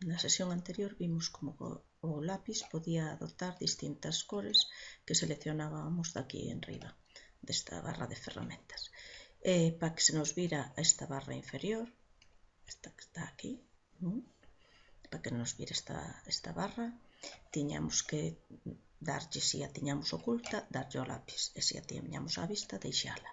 Na sesión anterior vimos como o lápis podía adoptar distintas cores que seleccionábamos daqui enriba desta barra de ferramentas. Para que se nos vira esta barra inferior, esta que está aquí, para que nos vire esta barra, tiñamos que darlle, se a tiñamos oculta, darlle ao lápis, e se a tiñamos á vista, deixala.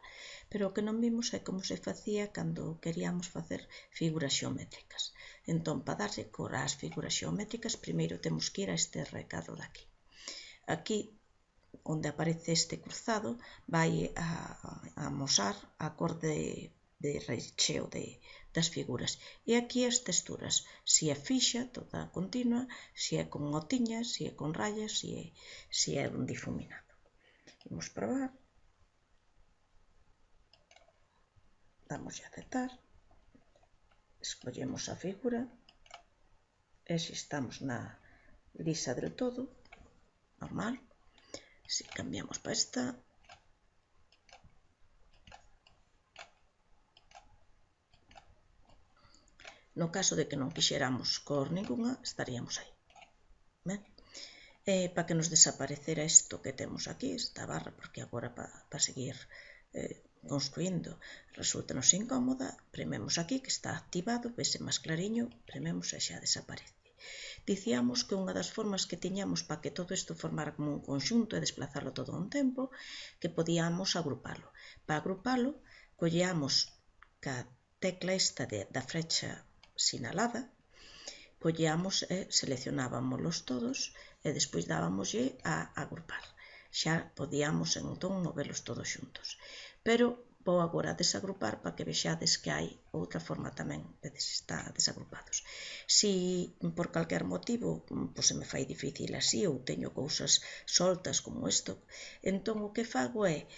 Pero o que non vimos é como se facía cando queríamos facer figuras xeométricas. Entón, para darlle cor ás figuras xeométricas, primeiro temos que ir a este recado de aquí. Aquí, onde aparece este cruzado, vai a amosar a cor de recheo das figuras. E aquí as texturas, se é fixa, toda continua, se é con motiñas, se é con rayas, se é un difuminado. Vamos probar. Damos a aceptar. Escollemos a figura. E se estamos na lisa del todo, normal. Se cambiamos para esta, no caso de que non quixéramos cor ninguna, estaríamos aí. Para que nos desaparecera isto que temos aquí, esta barra, porque agora para seguir construindo resulta-nos incómoda, prememos aquí que está activado, vese máis clariño, prememos e xa desaparece. Dicíamos que unha das formas que tiñamos para que todo isto formara como un conxunto e desplazarlo todo a un tempo, que podíamos agrupalo. Para agrupalo, colleamos ca tecla esta da frecha sinalada, colleamos e seleccionábamos todos e despois dábamoslle a agrupar. Xa podíamos entón movelos todos xuntos. Pero vou agora a desagrupar para que vexades que hai outra forma tamén de estar desagrupados. Si por calquer motivo se me fai difícil así ou teño cousas soltas como isto, entón o que fago é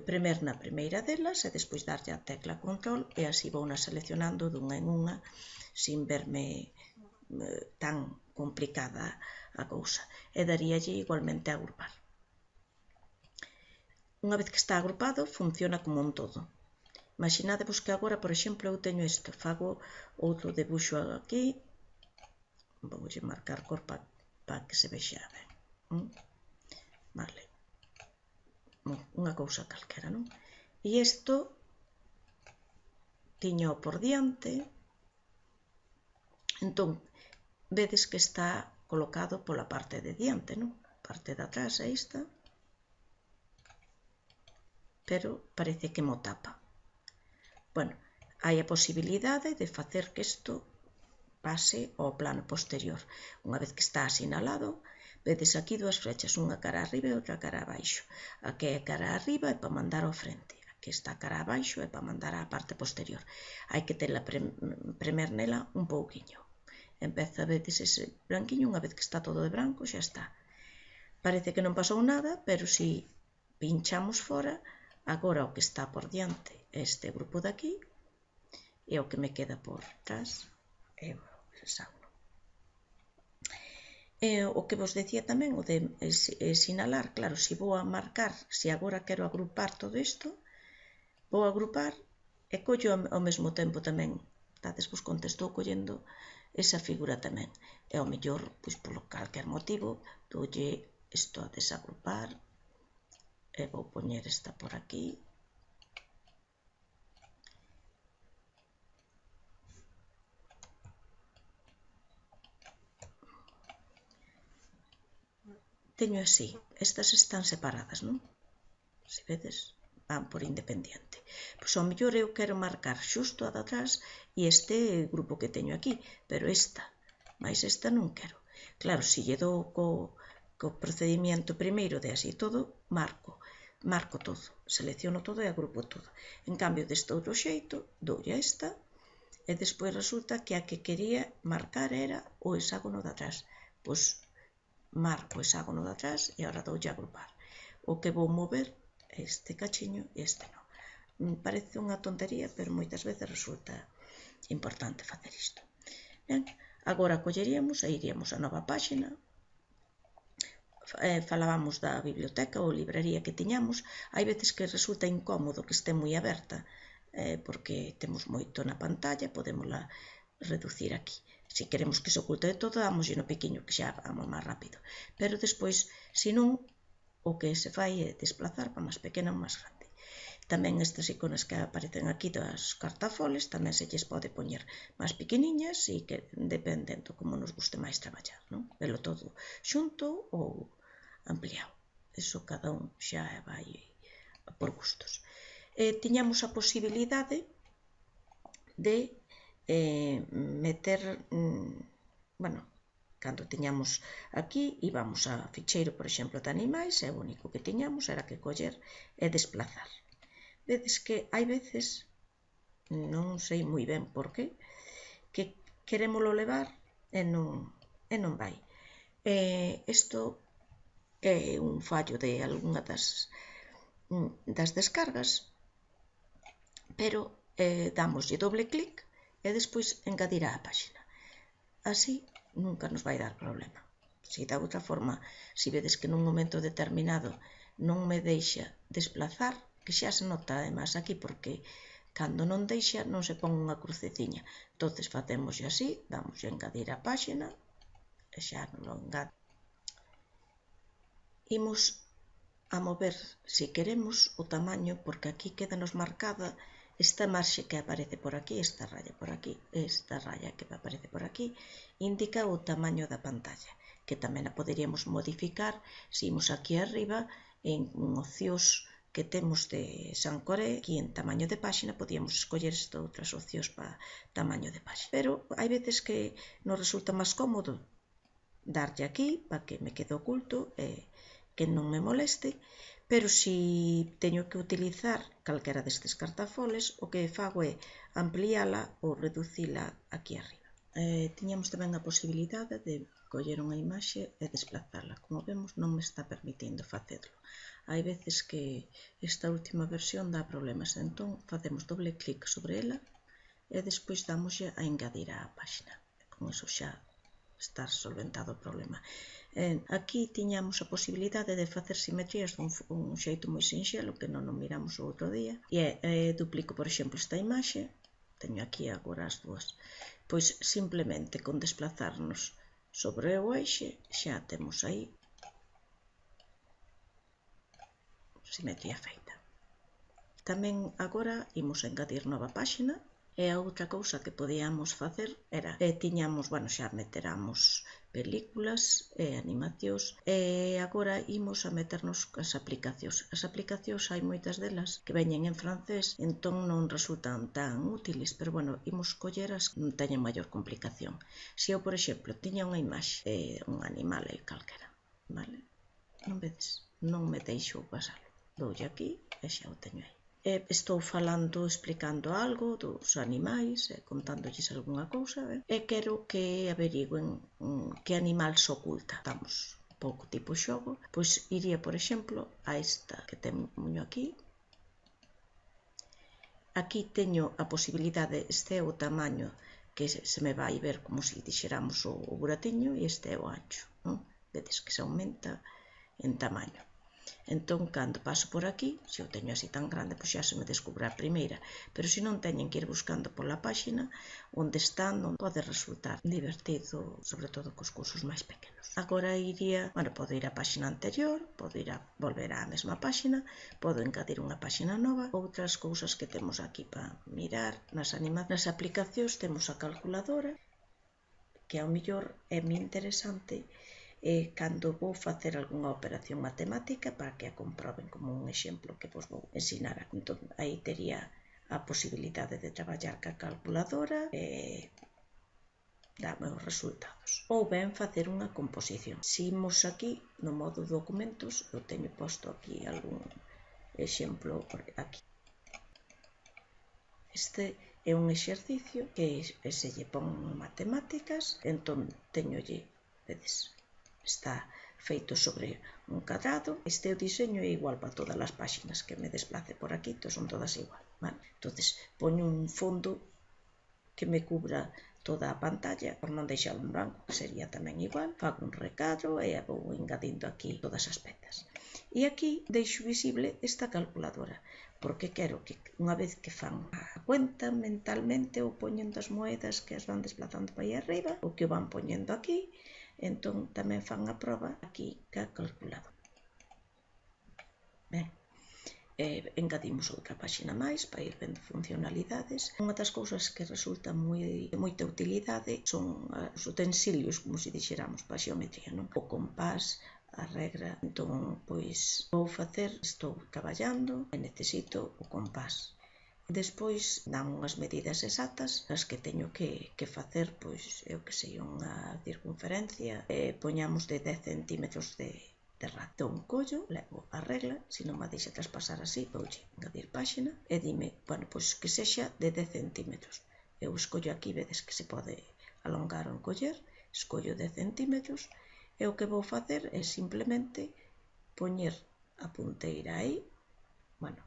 premer na primeira delas e despois darlle a tecla control e así vou seleccionando dunha en unha sin verme tan complicada a cousa. E daríalle igualmente a agrupar. Unha vez que está agrupado, funciona como un todo. Imaginadevos que agora, por exemplo, eu teño isto, fago outro debuxo aquí, voulle marcar cor para que se vexa ben. Vale. Unha cousa calquera, non? E isto tiño por diante, entón, vedes que está colocado pola parte de diante, non? Parte de atrás é esta, pero parece que mo tapa. Bueno, hai a posibilidade de facer que isto pase ao plano posterior. Unha vez que está asinalado, vedes aquí dúas flechas, unha cara arriba e outra cara abaixo. A que é cara arriba é para mandar ao frente, a que está cara abaixo é para mandar á parte posterior. Hai que tela premer nela un pouquiño. Empeza, vedes ese branquiño, unha vez que está todo de branco, xa está. Parece que non pasou nada, pero se pinchamos fora, agora o que está por diante é este grupo de aquí e o que me queda por atrás é o hexágono. O que vos decía tamén, o de sinalar, claro, se vou a marcar, se agora quero agrupar todo isto, vou a agrupar e collo ao mesmo tempo tamén, dadesvos conta, estou collendo esa figura tamén. E ao mellor, pois por calquer motivo, doulle isto a desagrupar e vou poñer esta por aquí. Teño así, estas están separadas, non? Se vedes, van por independiente. Pois ao mellor eu quero marcar xusto a de atrás e este grupo que teño aquí, pero esta, mais esta non quero. Claro, se lle dou co procedimiento primeiro de así todo, marco todo, selecciono todo e agrupo todo. En cambio, deste outro xeito, doulle a esta e despois resulta que a que quería marcar era o hexágono de atrás. Pois marco o hexágono de atrás e agora doulle a agrupar. O que vou mover é este cachiño e este non. Parece unha tontería, pero moitas veces resulta importante facer isto. Ben, agora colleríamos e iríamos a nova páxina. Falábamos da biblioteca ou libraría que tiñamos. Hai veces que resulta incómodo que este moi aberta, porque temos moito na pantalla, podémosla reducir aquí. Se queremos que se oculte de todo, damoslle no pequeno que xa vamos máis rápido. Pero despois, se non, o que se fai é desplazar para máis pequena ou máis grande. Tamén estas iconas que aparecen aquí das cartafoles tamén se lles pode poñer máis pequeniñas e que dependendo como nos guste máis traballar, non? Velo todo xunto ou ampliado. Eso cada un xa vai por gustos. Tiñamos a posibilidade de meter, cando tiñamos aquí, íbamos a ficheiro, por exemplo, de animais, e o único que tiñamos era que coller e desplazar. Vedes que hai veces, non sei moi ben por qué, que querémolo levar e non vai. Isto é un fallo de algunha das descargas, pero damoslle doble clic e despois engadir á páxina. Así nunca nos vai dar problema. Se da outra forma, se vedes que nun momento determinado non me deixa desplazar, que xa se nota además aquí porque cando non deixa non se pon unha cruceciña. Entonces facemos así, damos a engadir á páxina e xa non lo engade. Imos a mover, se queremos, o tamaño, porque aquí quedanos marcada esta marxe que aparece por aquí, esta raya por aquí, esta raya que aparece por aquí, indica o tamaño da pantalla, que tamén a poderíamos modificar se imos aquí arriba en opcións que temos de San Coré, aquí en tamaño de páxina podíamos escoller estas outras opcións para tamaño de páxina. Pero hai veces que nos resulta máis cómodo darlle aquí para que me quede oculto e que non me moleste, pero se teño que utilizar calquera destes cartafoles, o que fago é ampliála ou reducila aquí arriba. Tiñamos tamén a posibilidade de coller unha imaxe e desplazarla. Como vemos, non me está permitindo facedlo. Hai veces que esta última versión dá problemas, entón facemos doble clic sobre ela e despois damoslle a engadir á páxina. Con eso xa está solventado o problema. Aquí tiñamos a posibilidade de facer simetrías dun xeito moi sinxelo que non o miramos o outro día e duplico, por exemplo, esta imaxe, teño aquí agora as dúas, pois simplemente con desplazarnos sobre o eixe xa temos aí simetría feita. Tamén agora imos a engadir nova páxina. E a outra cousa que podíamos facer era, tiñamos, xa meteramos películas e animacións, e agora imos a meternos as aplicacións. As aplicacións hai moitas delas que veñen en francés, entón non resultan tan útiles, pero imos coller as que non teñen maior complicación. Se eu, por exemplo, tiña unha imaxe un animal aí calquera, vale? Non vedes? Non me deixo pasalo. Doulle aquí e xa o teño aí. Estou falando, explicando algo dos animais, contándolles algunha cousa, e quero que averigüen que animal se oculta. Estamos un pouco tipo xogo, pois iría, por exemplo, a esta que teño aquí. Aquí teño a posibilidade, este é o tamaño que se me vai ver como se dixéramos o buratiño e este é o ancho, non? Vedes que se aumenta en tamaño. Entón, cando paso por aquí, se o teño así tan grande, pois xa se me descubre a primeira, pero se non teñen que ir buscando pola páxina, onde están, non pode resultar divertido, sobre todo cos cursos máis pequenos. Agora iría, podo ir á páxina anterior, podo ir a volver á mesma páxina, podo engadir unha páxina nova, outras cousas que temos aquí para mirar, nas aplicacións temos a calculadora, que ao mellor é moi interesante cando vou facer algunha operación matemática para que a comproben como un exemplo que vos vou ensinar. Entón, aí tería a posibilidade de traballar ca calculadora e dame os resultados. Ou ben facer unha composición. Se imos aquí no modo documentos, eu teño posto aquí algún exemplo aquí. Este é un exercicio que se lle pon matemáticas, entón teñolle, vedes, está feito sobre un cadrado. Este o diseño é igual para todas as páxinas que me desplace por aquí, entón son todas igual. Entonces, poño un fondo que me cubra toda a pantalla, por non deixar un branco, que sería tamén igual. Fago un recadro e vou engadindo aquí todas as petas. E aquí deixo visible esta calculadora. porque quero que unha vez que fan a cuenta mentalmente ou poñendo as moedas que as van desplazando para aí arriba, o que o van poñendo aquí, entón tamén fan a proba aquí ca calculadora. Ben, engadimos outra páxina máis para ir vendo funcionalidades. Unha das cousas que resulta moita utilidade son os utensilios, como se dixéramos, para a xeometría, non? O compás, a regra. Entón, pois, estou traballando e necesito o compás. Despois dan unhas medidas exactas as que teño que facer, pois, eu que sei, unha circunferencia, poñamos de 10 centímetros de ratón. Collo, levo a regla, se non me deixa traspasar así, voulle engadir páxina e dime, bueno, pois que sexa de 10 centímetros. Eu escollo aquí, vedes que se pode alongar ou encoller, escollo 10 centímetros e o que vou facer é simplemente poñer a punteira aí, bueno,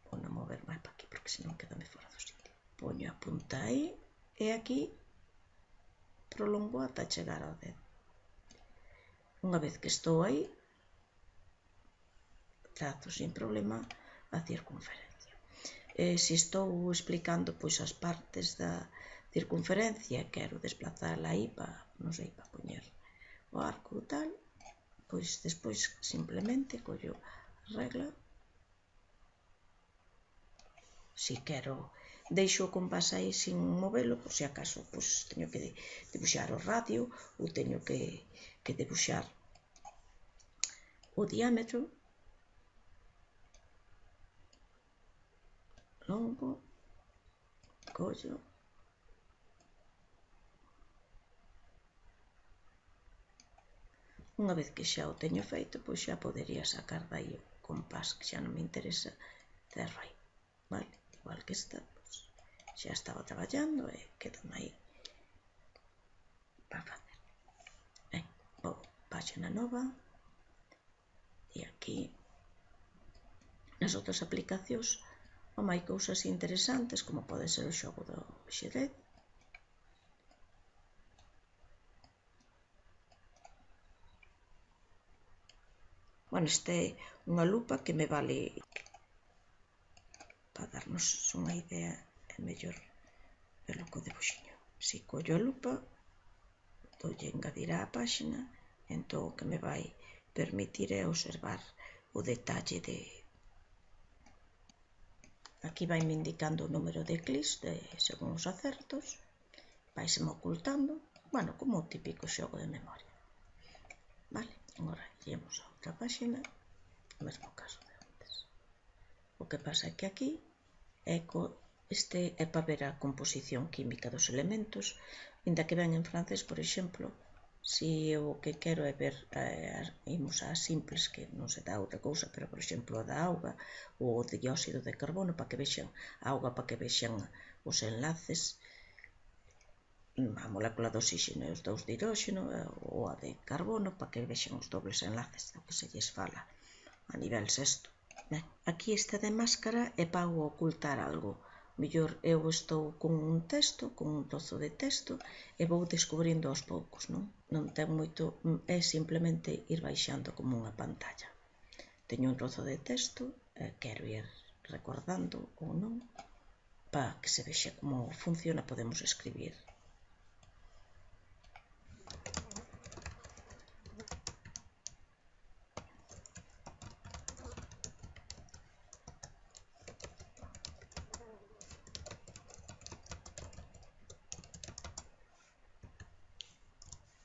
vou non mover máis para aquí porque senón quedame fora do sitio. Poño a punta aí e aquí prolongo ata chegar ao dedo. Unha vez que estou aí, trazo sin problema a circunferencia. Se estou explicando pois as partes da circunferencia, quero desplazarla aí para, non sei, para poñer o arco ou tal, pois despois simplemente collo a regla. Se quero, deixo o compás aí sin movelo, por se acaso pois teño que debuxar o radio ou teño que debuxar o diámetro. Longo, collo, unha vez que xa o teño feito, pois xa podería sacar dai o compás que xa non me interesa, cerro aí, vale? Igual que esta, pois xa estaba traballando e quedan aí para facer. Ben, vou páxina nova e aquí nas outras aplicacións hai cousas interesantes como pode ser o xogo do xadrez. Bueno, esta é unha lupa que me vale para darnos unha idea, é mellor verlo co debuxiño. Se collo a lupa, doulle engadir á páxina, entón o que me vai permitir é observar o detalle de... Aquí vai me indicando o número de clics según os acertos, vaiseme ocultando, bueno, como o típico xogo de memoria. Vale, agora iremos a outra páxina, o mesmo caso de antes. O que pasa é que aquí este é para ver a composición química dos elementos, ainda que ven en francés, por exemplo, se o que quero é ver, imos a simples, que non se dá outra cousa, pero, por exemplo, a da auga, ou o dióxido de carbono, para que vexan a auga, para que vexan os enlaces, a molécula de oxígeno e os dous de hidróxeno, ou a de carbono, para que vexan os dobles enlaces, do que se lles fala a nivel sexto. Ben, aquí esta de máscara é para ocultar algo. Mellor eu estou con un texto, con un trozo de texto, e vou descubrindo aos poucos, non? Non ten moito, é simplemente ir baixando como unha pantalla. Teño un trozo de texto, quero ir recordando ou non, para que se vexa como funciona, podemos escribir.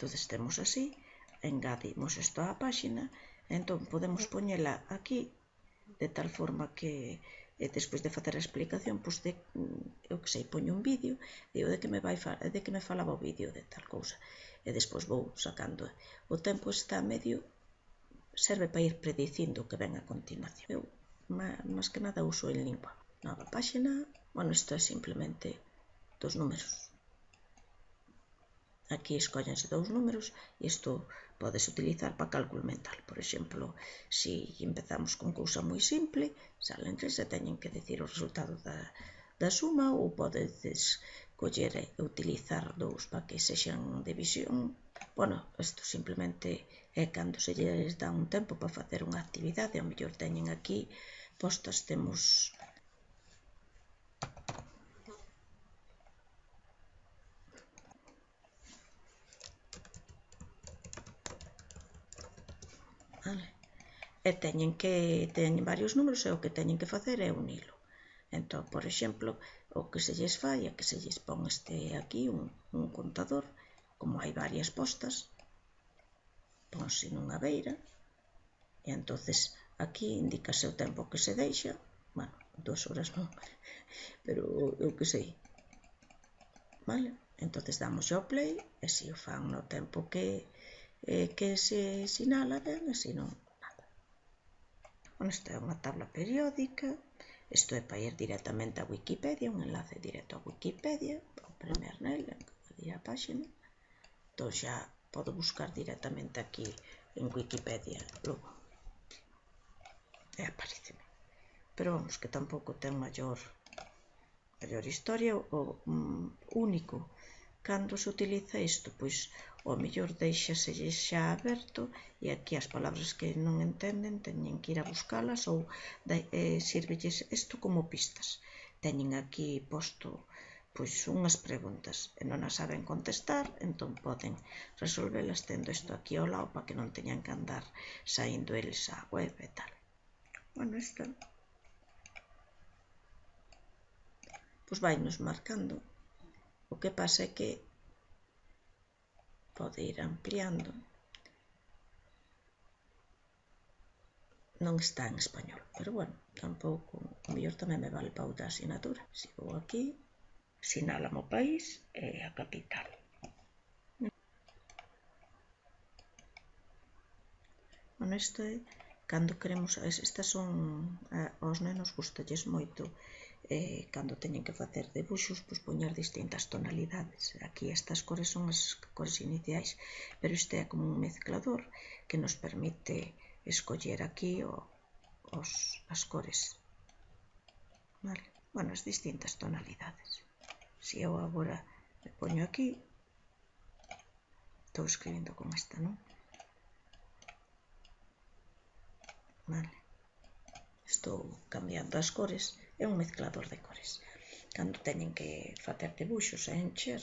Entonces temos así, engadimos isto á páxina, entón podemos poñela aquí de tal forma que despois de facer a explicación, pois eu que sei, poño un vídeo e o de que me falaba o vídeo de tal cousa e despois vou sacando. O tempo está medio, serve para ir predicindo o que ven a continuación. Eu, máis que nada, uso en lingua. Nova páxina, bueno, isto é simplemente dos números. Aquí escóllense dous números e isto podes utilizar para cálculo mental. Por exemplo, se empezamos con cousa moi simple, salen tres e teñen que decir o resultado da suma, ou podes coller e utilizar dous para que sexan división. Bueno, isto simplemente é cando se lles dá un tempo para facer unha actividade, ao mellor teñen aquí postas, temos e teñen varios números e o que teñen que facer é unilo. Entón, por exemplo, o que se lles fai é que se lles pon aquí un contador, como hai varias postas, ponse nunha beira, e entonces aquí indícase o tempo que se deixa, bueno, 2 horas non, pero eu que sei, vale? Entonces damos ao play e se o fan no tempo que se sinala ben, e se non, nada. Bueno, esta é unha tabla periódica, isto é para ir directamente a Wikipedia, un enlace directo a Wikipedia, ao premer nel, a páxina, entón xa podo buscar directamente aquí en Wikipedia, logo, e apareceme. Pero vamos, que tampouco ten maior historia. O único cando se utiliza isto, pois o mellor deixaselles xa aberto e aquí as palabras que non entenden teñen que ir a buscalas ou sirvelles isto como pistas. Teñen aquí posto pois unhas preguntas e non as saben contestar, entón poden resolvelas tendo isto aquí ao lado para que non teñan que andar saindo eles á web e tal. Bueno, isto pois vai nos marcando. O que pasa é que pode ir ampliando. Non está en español, pero bueno, tampouco, o mellor tamén me vale para outra asignatura. Se vou aquí, sinálame o país e a capital. Bueno, isto é cando queremos, estas son, aos nenos gustalles moito, cando teñen que facer debuxos, pois poñer distintas tonalidades. Aquí estas cores son as cores iniciais, pero este é como un mezclador que nos permite escoller aquí as cores. Vale? Bueno, as distintas tonalidades. Se eu agora me poño aquí, estou escribindo con esta, non? Vale. Estou cambiando as cores, é un mezclador de cores. Cando teñen que facer debuxos e encher,